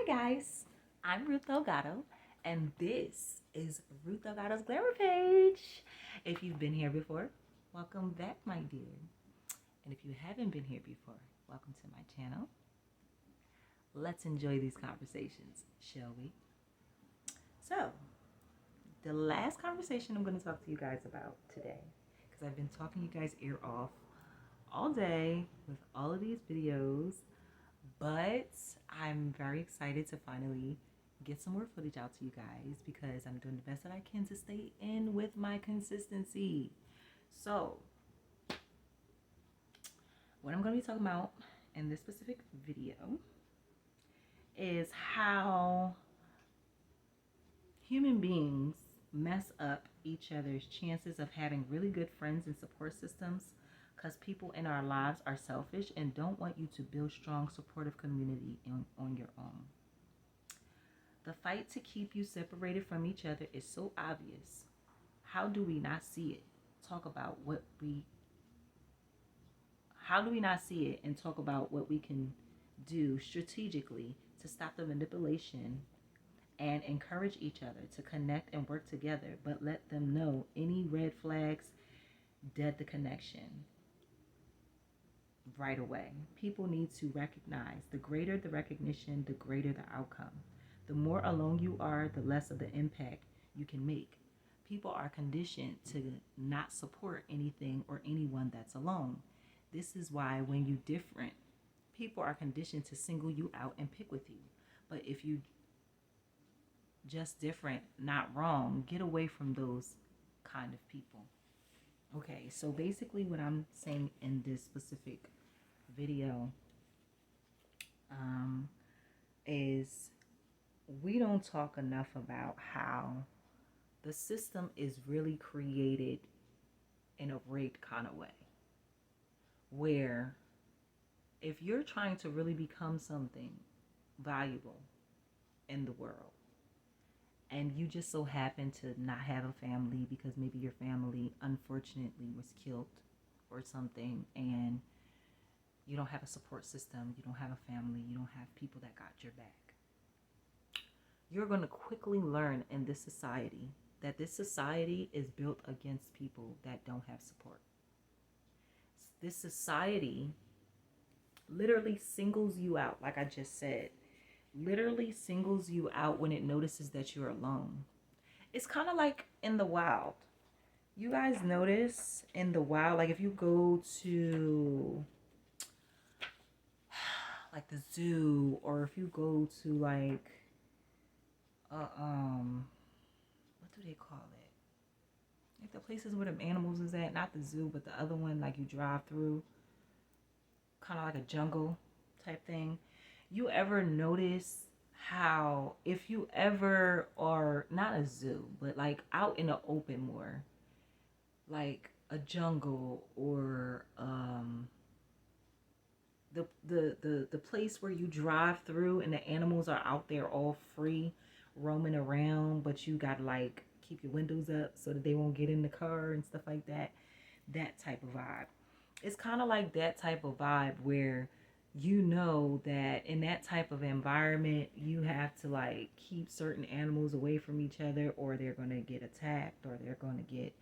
Hi guys, I'm Ruth Delgado, and this is Ruth Delgado's Glamour Page. If you've been here before, welcome back, my dear. And if you haven't been here before, welcome to my channel. Let's enjoy these conversations, shall we? So, the last conversation I'm going to talk to you guys about today, because I've been talking you guys' ear off all day with all of these videos, but I'm very excited to finally get some more footage out to you guys because I'm doing the best that I can to stay in with my consistency. So, what I'm going to be talking about in this specific video is how human beings mess up each other's chances of having really good friends and support systems because people in our lives are selfish and don't want you to build strong supportive community on your own. The fight to keep you separated from each other is so obvious. How do we not see it? How do we not see it and talk about what we can do strategically to stop the manipulation and encourage each other to connect and work together, but let them know any red flags dead the connection right away. People need to recognize the greater the recognition, the greater the outcome. The more alone you are, the less of the impact you can make. People are conditioned to not support anything or anyone that's alone. This is why when you different, people are conditioned to single you out and pick with you. But if you just different, not wrong, get away from those kind of people. Okay, so basically what I'm saying in this specific video is we don't talk enough about how the system is really created in a rigged kind of way, where if you're trying to really become something valuable in the world and you just so happen to not have a family because maybe your family unfortunately was killed or something, and you don't have a support system, you don't have a family, you don't have people that got your back, you're going to quickly learn in this society that this society is built against people that don't have support. This society literally singles you out, like I just said, literally singles you out when it notices that you're alone. It's kind of like in the wild. You guys notice in the wild, like if you go to like the zoo, or if you go to like what do they call it? Like the places where the animals is at, not the zoo, but the other one, like you drive through, kind of like a jungle type thing. You ever notice how if you ever are not a zoo, but like out in the open more, like a jungle or the place where you drive through and the animals are out there all free roaming around, but you got to like keep your windows up so that they won't get in the car and stuff like that. That type of vibe. It's kind of like that type of vibe where you know that in that type of environment you have to like keep certain animals away from each other, or they're going to get attacked, or they're going to get,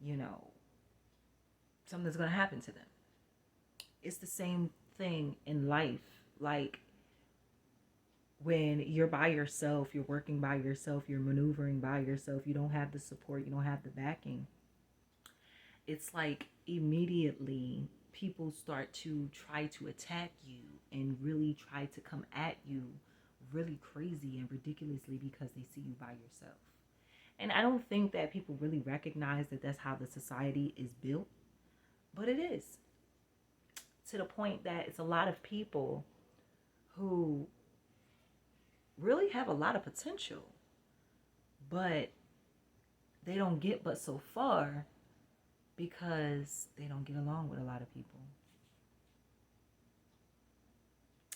you know, something's going to happen to them. It's the same thing in life. Like when you're by yourself, you're working by yourself, you're maneuvering by yourself, you don't have the support, you don't have the backing. It's like immediately people start to try to attack you and really try to come at you really crazy and ridiculously because they see you by yourself. And I don't think that people really recognize that that's how the society is built, but it is, to the point that it's a lot of people who really have a lot of potential, but they don't get but so far because they don't get along with a lot of people.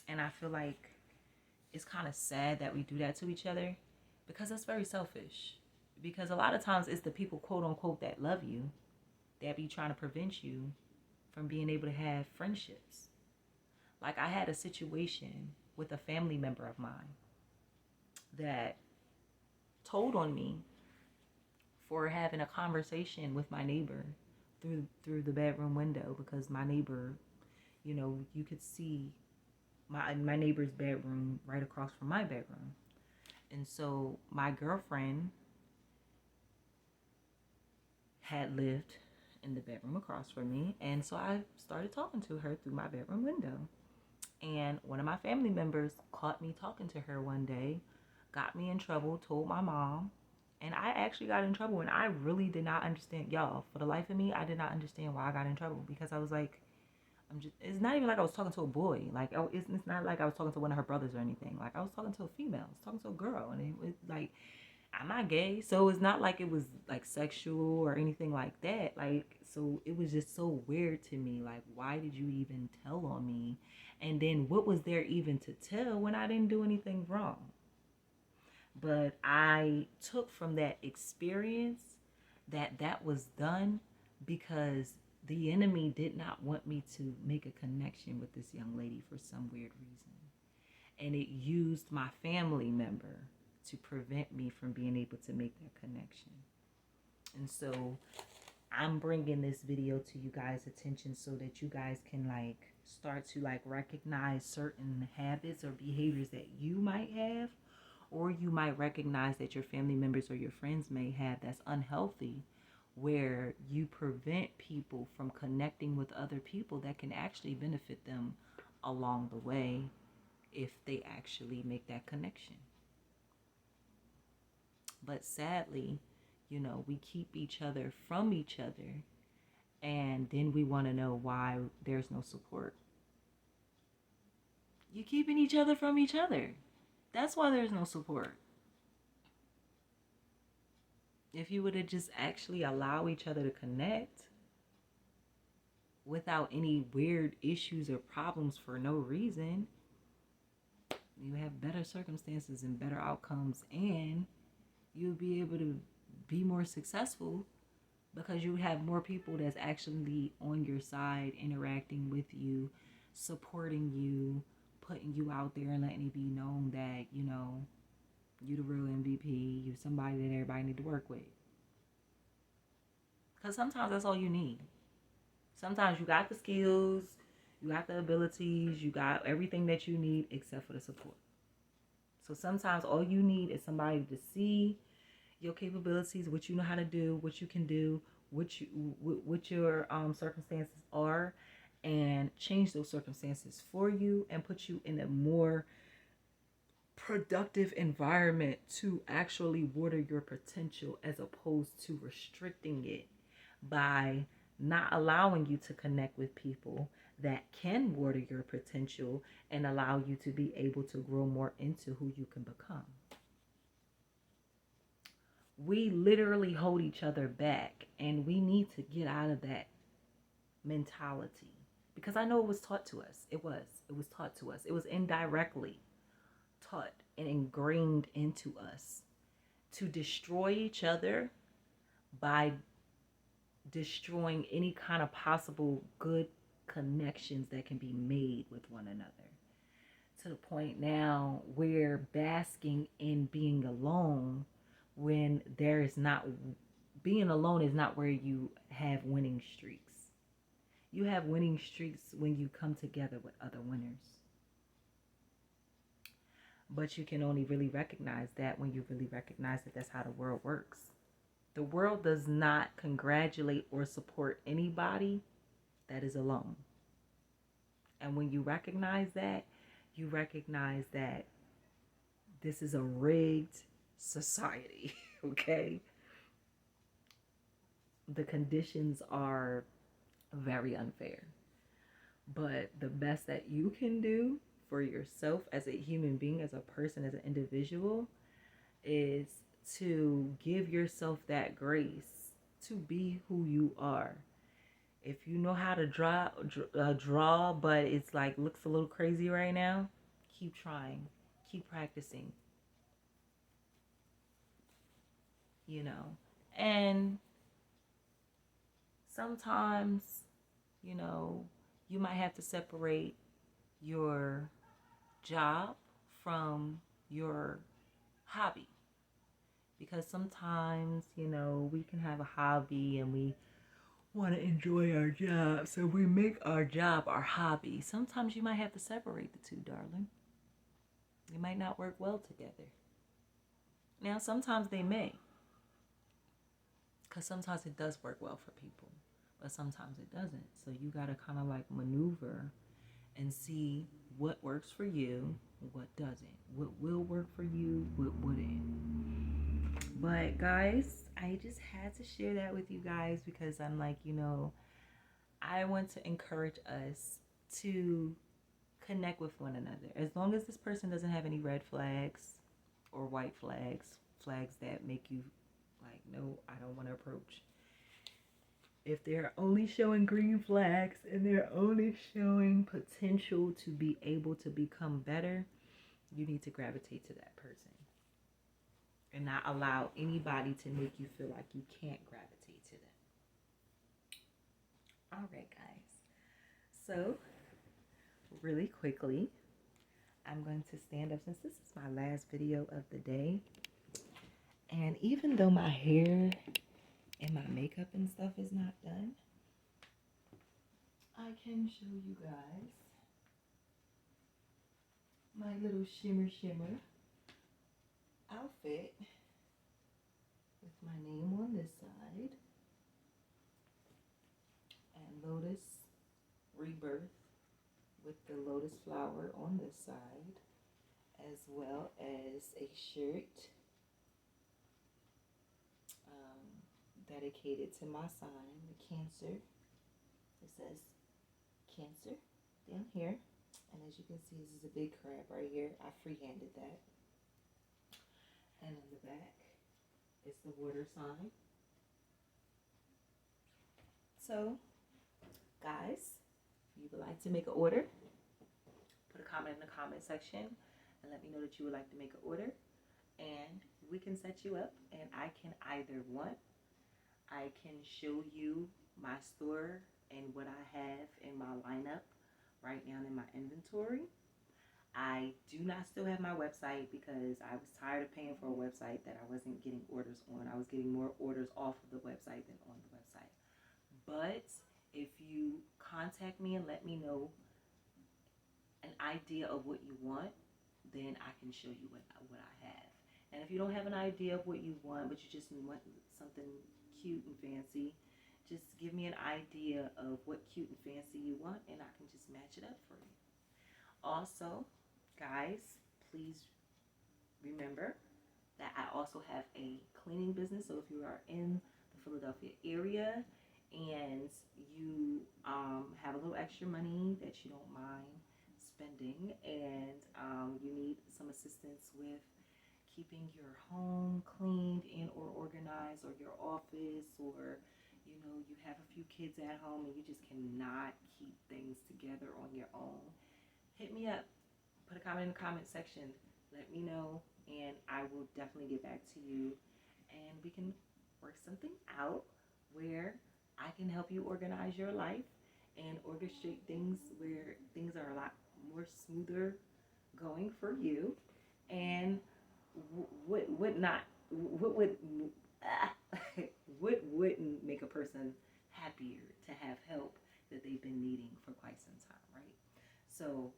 And I feel like it's kind of sad that we do that to each other because that's very selfish. Because a lot of times it's the people, quote unquote, that love you that be trying to prevent you from being able to have friendships. Like I had a situation with a family member of mine that told on me for having a conversation with my neighbor through the bedroom window, because my neighbor, you know, you could see my neighbor's bedroom right across from my bedroom. And so my girlfriend had lived in the bedroom across from me, and so I started talking to her through my bedroom window. And one of my family members caught me talking to her one day, got me in trouble, told my mom, and I actually got in trouble. And I really did not understand, y'all. For the life of me, I did not understand why I got in trouble, because I was like, it's not even like I was talking to a boy. Like, oh, it's not like I was talking to one of her brothers or anything. Like, I was talking to a female. I was talking to a girl. And it was like, I'm not gay. So it's not like it was like sexual or anything like that. Like, so it was just so weird to me. Like, why did you even tell on me? And then what was there even to tell when I didn't do anything wrong? But I took from that experience that was done because the enemy did not want me to make a connection with this young lady for some weird reason. And it used my family member to prevent me from being able to make that connection. And so I'm bringing this video to you guys' attention so that you guys can like start to like recognize certain habits or behaviors that you might have, or you might recognize that your family members or your friends may have that's unhealthy, where you prevent people from connecting with other people that can actually benefit them along the way if they actually make that connection. But sadly, you know, we keep each other from each other, and then we want to know why there's no support. You're keeping each other from each other. That's why there's no support. If you would have just actually allow each other to connect without any weird issues or problems for no reason, you have better circumstances and better outcomes, and you'll be able to be more successful because you have more people that's actually on your side, interacting with you, supporting you, putting you out there and letting it be known that, you know, you the real MVP, you somebody that everybody need to work with. Because sometimes that's all you need. Sometimes you got the skills, you got the abilities, you got everything that you need except for the support. So sometimes all you need is somebody to see your capabilities, what you know how to do, what you can do, what your circumstances are, and change those circumstances for you and put you in a more productive environment to actually water your potential, as opposed to restricting it by not allowing you to connect with people that can water your potential and allow you to be able to grow more into who you can become. We literally hold each other back, and we need to get out of that mentality, because I know it was taught to us. It was taught to us. It was indirectly taught and ingrained into us to destroy each other by destroying any kind of possible good connections that can be made with one another, to the point now we're basking in being alone, when there is not, being alone is not where you have winning streaks. You have winning streaks when you come together with other winners. But you can only really recognize that when you really recognize that that's how the world works. The world does not congratulate or support anybody that is alone. And when you recognize that, you recognize that this is a rigged society, okay? The conditions are very unfair. But the best that you can do for yourself as a human being, as a person, as an individual, is to give yourself that grace to be who you are. If you know how to draw, but it's like looks a little crazy right now, keep trying, keep practicing, you know. And sometimes, you know, you might have to separate your job from your hobby. Because sometimes, you know, we can have a hobby and we want to enjoy our job. So we make our job our hobby. Sometimes you might have to separate the two, darling. They might not work well together. Now, sometimes they may. Because sometimes it does work well for people. But sometimes it doesn't. So you got to kind of like maneuver and see what works for you, what doesn't. What will work for you, what wouldn't. But guys, I just had to share that with you guys because I'm like, you know, I want to encourage us to connect with one another. As long as this person doesn't have any red flags or white flags, flags that make you like, no, I don't want to approach. If they're only showing green flags and they're only showing potential to be able to become better, you need to gravitate to that person and not allow anybody to make you feel like you can't gravitate to them. All right, guys. So, really quickly, I'm going to stand up since this is my last video of the day. And even though my hair and my makeup and stuff is not done, I can show you guys my little shimmer outfit with my name on this side and Lotus Rebirth with the lotus flower on this side, as well as a shirt dedicated to my sign, the Cancer. It says Cancer down here, and as you can see, this is a big crab right here. I freehanded that. And on the back is the water sign. So, guys, if you would like to make an order, put a comment in the comment section and let me know that you would like to make an order. And we can set you up, and I can either I can show you my store and what I have in my lineup right now in my inventory. I do not still have my website because I was tired of paying for a website that I wasn't getting orders on. I was getting more orders off of the website than on the website. But if you contact me and let me know an idea of what you want, then I can show you what I have. And if you don't have an idea of what you want, but you just want something cute and fancy, just give me an idea of what cute and fancy you want, and I can just match it up for you. Also, guys, please remember that I also have a cleaning business. So if you are in the Philadelphia area and you have a little extra money that you don't mind spending, and you need some assistance with keeping your home cleaned and or organized, or your office, or you know, you have a few kids at home and you just cannot keep things together on your own, hit me up. Put a comment in the comment section. Let me know, and I will definitely get back to you, and we can work something out where I can help you organize your life and orchestrate things where things are a lot more smoother going for you. And what would not, what would what wouldn't make a person happier to have help that they've been needing for quite some time, right? So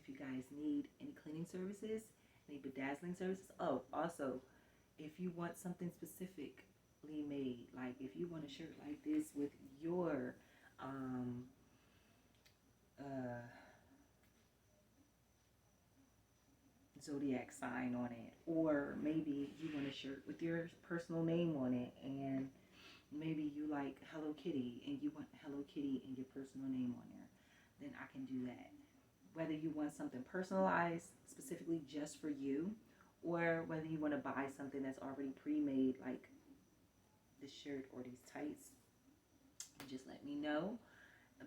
if you guys need any cleaning services, any bedazzling services, oh, also, if you want something specifically made, like if you want a shirt like this with your zodiac sign on it, or maybe you want a shirt with your personal name on it, and maybe you like Hello Kitty and you want Hello Kitty and your personal name on there, then I can do that. Whether you want something personalized specifically just for you, or whether you want to buy something that's already pre-made, like this shirt or these tights, just let me know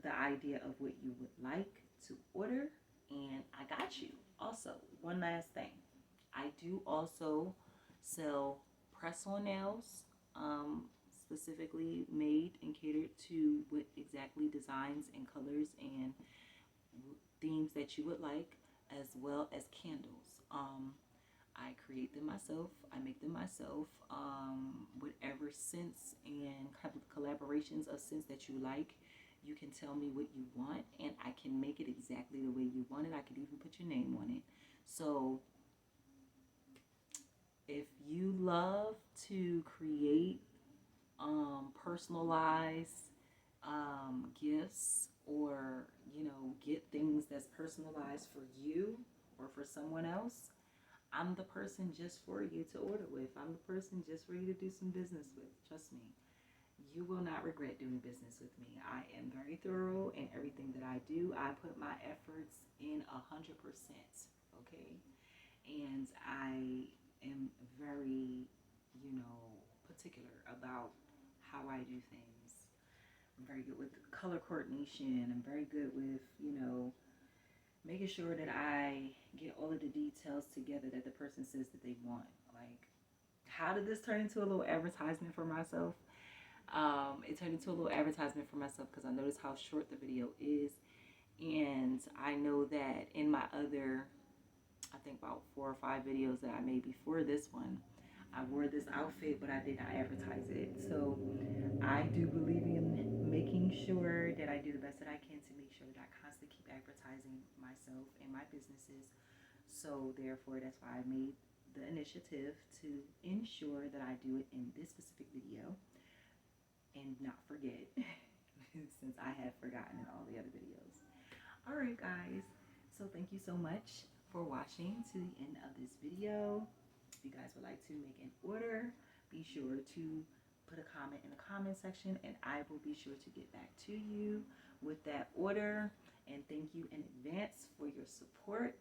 the idea of what you would like to order, and I got you. Also, one last thing, I do also sell press-on nails, specifically made and catered to what exactly designs and colors and themes that you would like. as well as candles. I create them myself. I make them myself. Whatever scents and collaborations of scents that you like, you can tell me what you want, and I can make it exactly the way you want it. I could even put your name on it. So if you love to create personalized gifts, or get things that's personalized for you or for someone else, I'm the person just for you to order with. I'm the person just for you to do some business with. Trust me, you will not regret doing business with me. I am very thorough in everything that I do. I put my efforts in 100%. Okay, and I am very, particular about how I do things. I'm very good with color coordination. I'm very good with, making sure that I get all of the details together that the person says that they want. Like, how did this turn into a little advertisement for myself? It turned into a little advertisement for myself because I noticed how short the video is. And I know that in my other, I think about 4 or 5 videos that I made before this one, I wore this outfit, but I did not advertise it. So I do believe in making sure that I do the best that I can to make sure that I constantly keep advertising myself and my businesses. So therefore, that's why I made the initiative to ensure that I do it in this specific video and not forget since I have forgotten in all the other videos. All right, guys. So thank you so much for watching to the end of this video. If you guys would like to make an order, be sure to put a comment in the comment section, and I will be sure to get back to you with that order. And thank you in advance for your support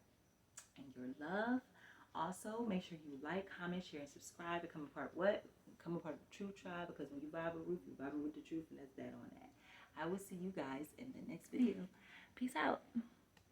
and your love. Also, make sure you like, comment, share, and subscribe. Become a part what? Become a part of the Truth Tribe, because when you vibe with Ruth, you vibe with the truth, and that's that on that. I will see you guys in the next video. Peace out.